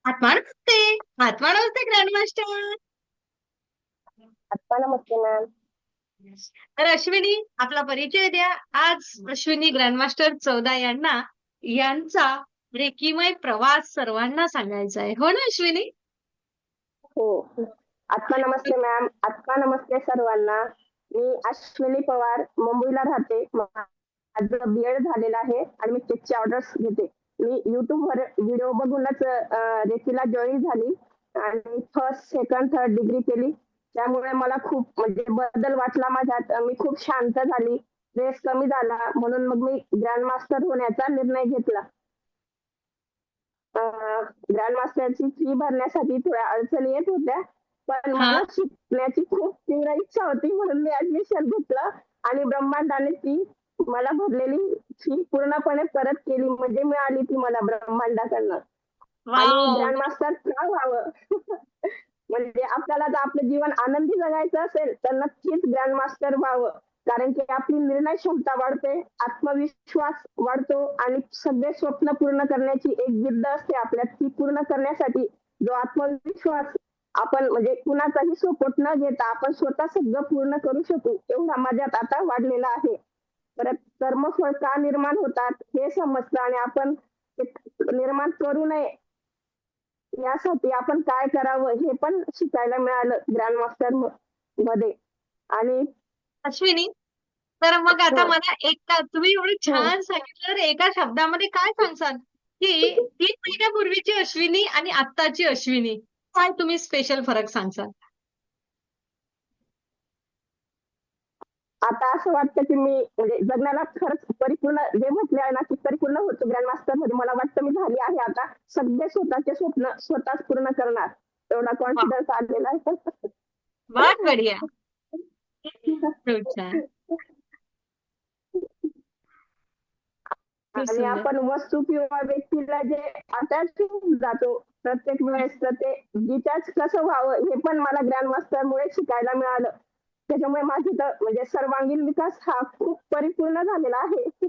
आत्मा नमस्ते. आत्मा नमस्ते ग्रँडमास्टर. आत्ता नमस्ते मॅम. तर अश्विनी, आपला परिचय द्या. आज अश्विनी ग्रँडमास्टर 14 यांचा रेकीमय प्रवास सर्वांना सांगायचा आहे, हो ना अश्विनी? हो. आत्ता नमस्ते मॅम. आत्ता नमस्ते सर्वांना. मी अश्विनी पवार, मुंबईला राहते. माझं बी.एड झालेलं आहे आणि मी केकचे ऑर्डर्स घेते. मी YouTubeवर व्हिडिओ बघूनच रेकीला जॉईन झाली आणि फर्स्ट, सेकंड, थर्ड डिग्री केली. त्यामुळे मला खूप म्हणजे बदल वाटला माझ्यात. मी खूप शांत झाली. स्ट्रेस कमी झाला म्हणून मग मी ग्रँड मास्टर होण्याचा निर्णय घेतला. ग्रँड मास्टरची फी भरण्यासाठी थोड्या अडचणी येत होत्या, पण हा. मला शिकण्याची खूप तीव्र इच्छा होती म्हणून मी ऍडमिशन घेतलं आणि ब्रह्मांडाने ती मला भरलेली फी पूर्णपणे परत केली, म्हणजे मिळाली ती मला ब्रह्मांडाकडनं. आणि वाव. ग्रँड मास्टर का व्हावं? म्हणजे आपल्याला जर आपलं जीवन आनंदी जगायचं असेल तर नक्कीच ग्रँड मास्टर व्हावं. कारण की आपली निर्णय क्षमता वाढते, आत्मविश्वास वाढतो आणि सगळे स्वप्न पूर्ण करण्याची एक जिद्द असते आपल्यात. ती पूर्ण करण्यासाठी जो आत्मविश्वास आपण म्हणजे कुणाचाही सपोर्ट न घेता आपण स्वतः सगळं पूर्ण करू शकू एवढा माझ्यात आता वाढलेला आहे. परत कर्मफळ का निर्माण होतात हे समजतं आणि आपण ते निर्माण करू नये यासाठी आपण काय करावं हे पण शिकायला मिळालं ग्रँड मास्टर मध्ये. आणि अश्विनी, तर मग आता हं, मला तुम्ही एवढं हं. छान सांगितलं, तर एका शब्दामध्ये काय सांगसाल की 3 महिन्यापूर्वीची अश्विनी आणि आत्ताची अश्विनी, काय तुम्ही स्पेशल फरक सांगसाल? आता असं वाटतं की मी म्हणजे जगण्याला खरंच परिपूर्ण जे म्हटले आहे ना की परिपूर्ण होतो ग्रँड मास्टर मध्ये. मला वाटतं मी झाली आहे आता. सगळे स्वतःचे स्वप्न स्वतःच पूर्ण करणार एवढा वा. कॉन्फिडन्स आलेला आहे. बहुत बढिया. खूप छान. खूप आणि सुंदर. आपण वस्तू किंवा व्यक्तीला जे अटॅच होऊन जातो प्रत्येक वेळेस, तर ते डिटॅच कसं व्हावं हे पण मला ग्रँड मास्टरमुळे शिकायला मिळालं. त्याच्यामुळे माझी तर म्हणजे सर्वांगीण विकास हा खूप परिपूर्ण झालेला आहे.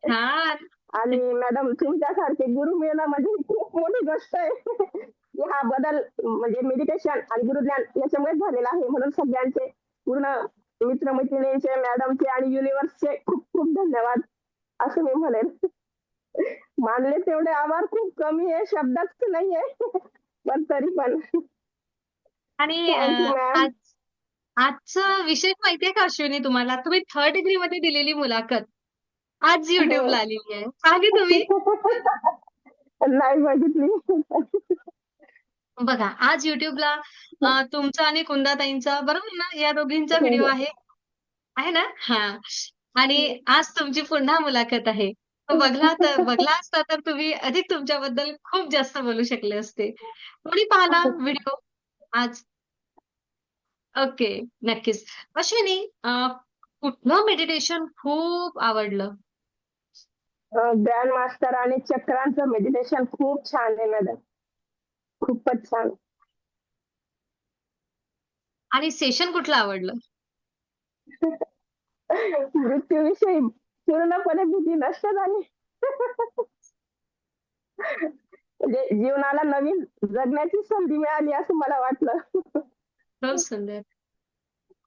छान. आणि मॅडम तुमच्यासारखे गुरु मिळणं म्हणजे ही खूप मोठी गोष्ट आहे. की हा बदल म्हणजे मेडिटेशन आणि गुरुज्ञान याच्यामुळेच झालेला आहे. म्हणून सगळ्यांचे पूर्ण मित्रमैत्रिणींचे, मॅडमचे आणि युनिव्हर्सचे खूप खूप धन्यवाद असं मी म्हणेन. मानले तेवढे आभार खूप कमी आहे, शब्दच नाहीये. पण तरी पण आणि थँक यू मॅम. आज आजचा विषय माहितीये का अश्विनी तुम्हाला? तुम्ही थर्ड डिग्री मध्ये दिलेली मुलाखत आज हो. युट्यूबला आलेली आहे. पाहिली तुम्ही? नाही बघितली. बघा, आज युट्यूबला तुमचा आणि कुंदाताईंचा, बरोबर ना, या दोघींचा हो, व्हिडिओ हो. आहे. आहे ना? हा. आणि आज तुमची पुन्हा मुलाखत आहे. तो बघला असता तर तुम्ही अधिक तुमच्याबद्दल खूप जास्त बोलू शकले असते. कोणी पाहिला व्हिडिओ आज? ओके, नक्कीच. अश्विनी, कुठलं मेडिटेशन खूप आवडलं? ग्रँड मास्टर आणि चक्रांचं मेडिटेशन खूप छान आहे मॅडम. खूपच छान. आणि सेशन कुठलं आवडलं? मृत्यूविषयी पूर्णपणे भीती नष्ट झाली. म्हणजे जीवनाला नवीन जगण्याची संधी मिळाली असं मला वाटलं. खूप सुंदर.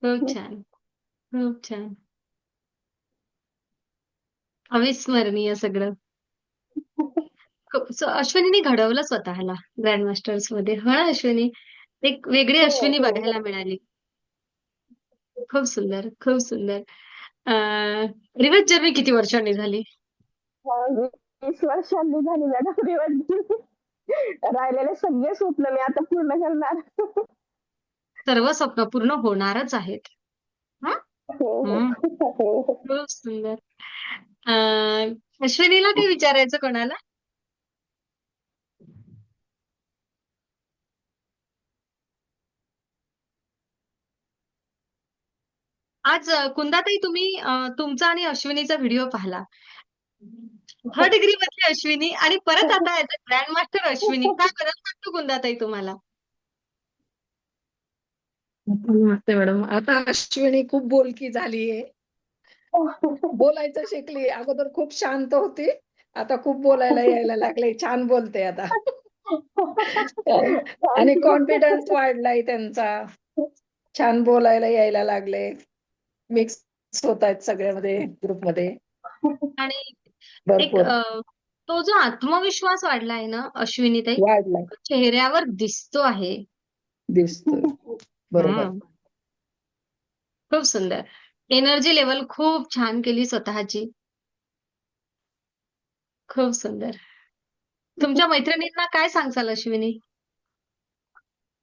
खूप छान. खूप छान. अविस्मरणीय सगळं. अश्विनीने घडवलं स्वतःला ग्रँड मास्टर्स मध्ये, हो ना अश्विनी? एक वेगळी हो, अश्विनी हो, बघायला हो. मिळाली. खूप सुंदर, खूप सुंदर. रिवर्स जर्नी किती वर्षांनी झाली? 20 वर्षांनी झाली मॅडम दिवस. राहिलेले सगळे स्वप्न मी आता पूर्ण करणार. सर्व स्वप्न पूर्ण होणारच आहेत. हं? हो, हो. हं. हो, हो. खूप सुंदर. अश्विनीला काही विचारायचं कोणाला? आज कुंदाताई, तुम्ही तुमचा आणि अश्विनीचा व्हिडिओ पाहिला. थर्ड डिग्री मधली अश्विनी आणि परत आता as a grand master Ashwini, काय बदल वाटतो कुंदाताई तुम्हाला? नमस्ते मॅडम. आता अश्विनी खूप बोलकी झालीये. बोलायचं शिकली. अगोदर खूप शांत होती. आता खूप बोलायला यायला लागले. छान बोलते आता. आणि कॉन्फिडन्स वाढलाय त्यांचा. छान बोलायला यायला लागले. मिक्स होत आहेत सगळ्यामध्ये ग्रुपमध्ये आणि एक भरपूर तो जो आत्मविश्वास वाढलाय ना अश्विनीताई, वाढलाय तो चेहऱ्यावर दिसतो आहे. दिसतोय. बरोबर. हम्म. खूप सुंदर. एनर्जी लेवल खूप छान केली स्वतःची. खूप सुंदर. तुमच्या मैत्रिणींना काय सांगसाल अश्विनी?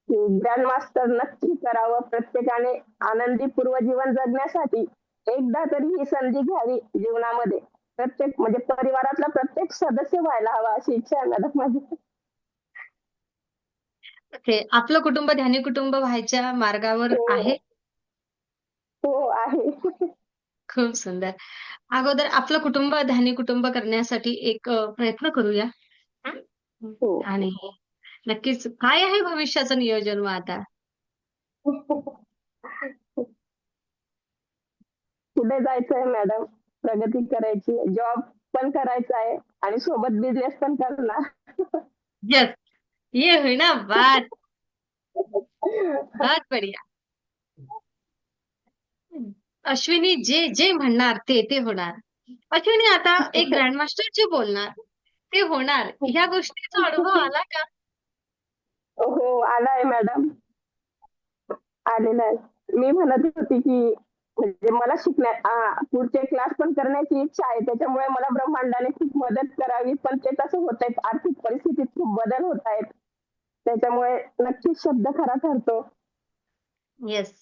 ग्रँड मास्टर नक्की करावं. प्रत्येकाने आनंदी पूर्वजीवन जगण्यासाठी एकदा तरी ही संधी घ्यावी जीवनामध्ये. प्रत्येक म्हणजे परिवारातला प्रत्येक सदस्य व्हायला हवा अशी इच्छा आहे मॅडम माझी. ओके. आपलं कुटुंब ध्यानी कुटुंब व्हायच्या मार्गावर हो आहे. हो आहे. खूप सुंदर. अगोदर आपलं कुटुंब ध्यानी कुटुंब करण्यासाठी एक प्रयत्न करूया. हं? हो. आणि नक्कीच काय आहे भविष्याचं नियोजन मग आता? पुढे जायचंय मॅडम. प्रगती करायची. जॉब पण करायचा आहे आणि सोबत बिझनेस पण करणार. यस, ये हुई ना बात. बहुत बढ़िया. अश्विनी जे जे म्हणणार ते ते होणार. अश्विनी आता एक ग्रँडमास्टर जे बोलणार ते होणार. ह्या गोष्टीचा अनुभव आला का? हो, आलाय मॅडम. आलेला आहे. मी म्हणत होती, की म्हणजे मला पुढचे क्लास पण करण्याची इच्छा आहे. त्याच्यामुळे मला ब्रह्मांडाने खूप मदत करावी. पण ते तसं होतंय. आर्थिक परिस्थितीत खूप बदल होत आहेत. त्याच्यामुळे नक्कीच शब्द खरा ठरतो. येस.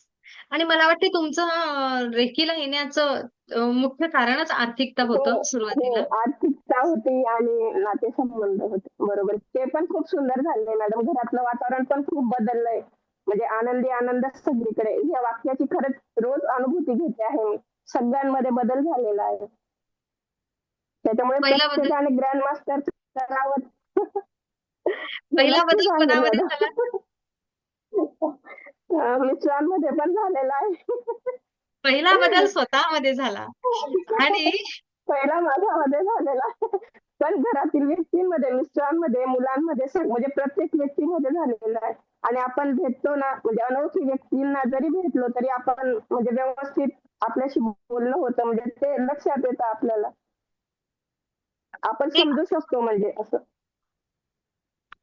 आणि मला वाटते तुमचं रेकीला येण्याचं मुख्य कारणच आर्थिकता हो, होतं हो. सुरुवातीला. आर्थिकता होती आणि नातेसंबंध होते. बरोबर. ते पण खूप सुंदर झालंय मॅडम. घरातलं वातावरण पण खूप बदललंय. म्हणजे आनंदी आनंद सगळीकडे. या वाक्याची खरंच रोज अनुभूती घेते आहे मी. सगळ्यांमध्ये बदल झालेला आहे. त्याच्यामुळे पहिला बदल प्रत्येकाने ग्रँड मास्टर करावं. हे पहिला नक्की बदल सांगेल कोणामध्ये मॅडम. झाला? मिस्टरांमध्ये पण झालेला आहे. पहिला बदल स्वतःमध्ये झाला. आणि पहिला माझ्यामध्ये झालेला आहे. पण घरातील व्यक्तींमध्ये, मिस्टरांमध्ये, मुलांमध्ये म्हणजे प्रत्येक व्यक्तीमध्ये झालेला आहे. आणि आपण भेटतो ना, म्हणजे अनोळखी व्यक्तींना जरी भेटलो तरी आपण म्हणजे व्यवस्थित आपल्याशी बोलणं होतं. म्हणजे ते लक्षात येतं आपल्याला. आपण एक समजू शकतो म्हणजे असं.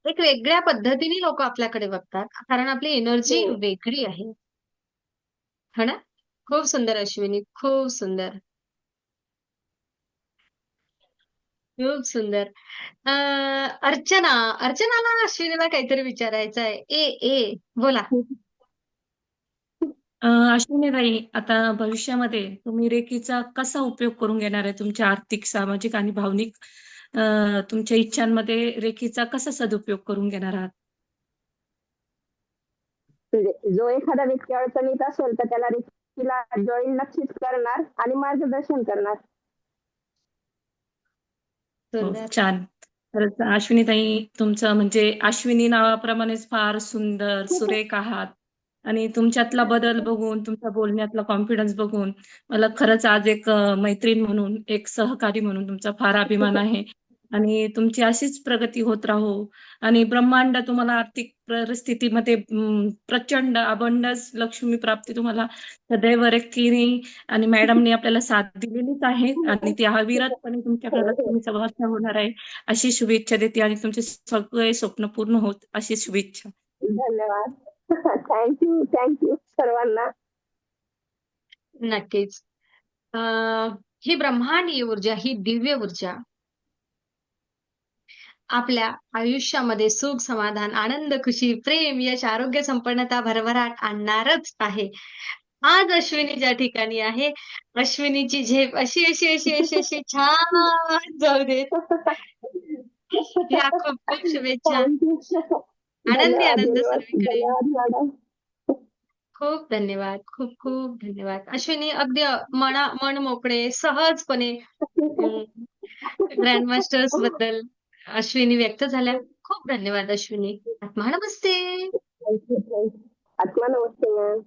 एक वेगळ्या पद्धतीने लोकं आपल्याकडे बघतात. कारण आपली एनर्जी हो. वेगळी आहे. हो ना? खूप सुंदर अश्विनी, खूप सुंदर. खूप सुंदर. अर्चना, अर्चनाला अश्विनीला काहीतरी विचारायचं आहे. बोला. अश्विनीताई, आता भविष्यामध्ये तुम्ही रेकीचा कसा उपयोग करून घेणार आहे तुमच्या आर्थिक, सामाजिक आणि भावनिक तुमच्या इच्छांमध्ये रेकीचा कसा सदुपयोग करून घेणार आहात? म्हणजे जो एखादा व्यक्ती अडचणीत असेल तर त्याला रेकीला जॉईन नक्कीच करणार आणि मार्गदर्शन करणार. हो, सुंदर. छान. खरंच अश्विनीताई तुमचं म्हणजे अश्विनी नावाप्रमाणेच फार सुंदर, सुरेख आहात आणि तुमच्यातला बदल बघून, तुमच्या बोलण्यातला कॉन्फिडन्स बघून मला खरंच आज एक मैत्रीण म्हणून, एक सहकारी म्हणून तुमचा फार अभिमान आहे आणि तुमची अशीच प्रगती होत राहो आणि ब्रह्मांड तुम्हाला आर्थिक परिस्थितीमध्ये प्रचंड अबंडन्स लक्ष्मी प्राप्ती तुम्हाला सदैव रेखीने आणि मॅडमनी आपल्याला साथ दिलेलीच आहे आणि ती अविरतपणे तुमच्या हो, घरात हो. तुम्ही समाविष्ट होणार आहे अशी शुभेच्छा देते आणि तुमचे सगळे स्वप्न पूर्ण होत अशी शुभेच्छा. धन्यवाद. थँक यू सर्वांना. नक्कीच. अ, ही ब्रह्मांडीय ऊर्जा, ही दिव्य ऊर्जा आपल्या आयुष्यामध्ये सुख, समाधान, आनंद, खुशी, प्रेम, यश, आरोग्य, संपन्नता, भरभराट आणणारच आहे. आज अश्विनी ज्या ठिकाणी आहे, अश्विनीची झेप अशी, अशी, अशी, अशी, अशी छान जाऊ देत. ह्या खूप खूप शुभेच्छा. Thank you. आनंदी धन्यवाद, आनंद धन्यवाद, सर्वीकडे. धन्यवाद मॅडम. खूप धन्यवाद. खूप खूप धन्यवाद. अश्विनी अगदी मन मोकळे, सहजपणे ग्रँड मास्टर्स बद्दल अश्विनी व्यक्त झाल्या. खूप धन्यवाद अश्विनी. आत्मा नमस्ते. Thank you. आत्मा नमस्ते मॅम.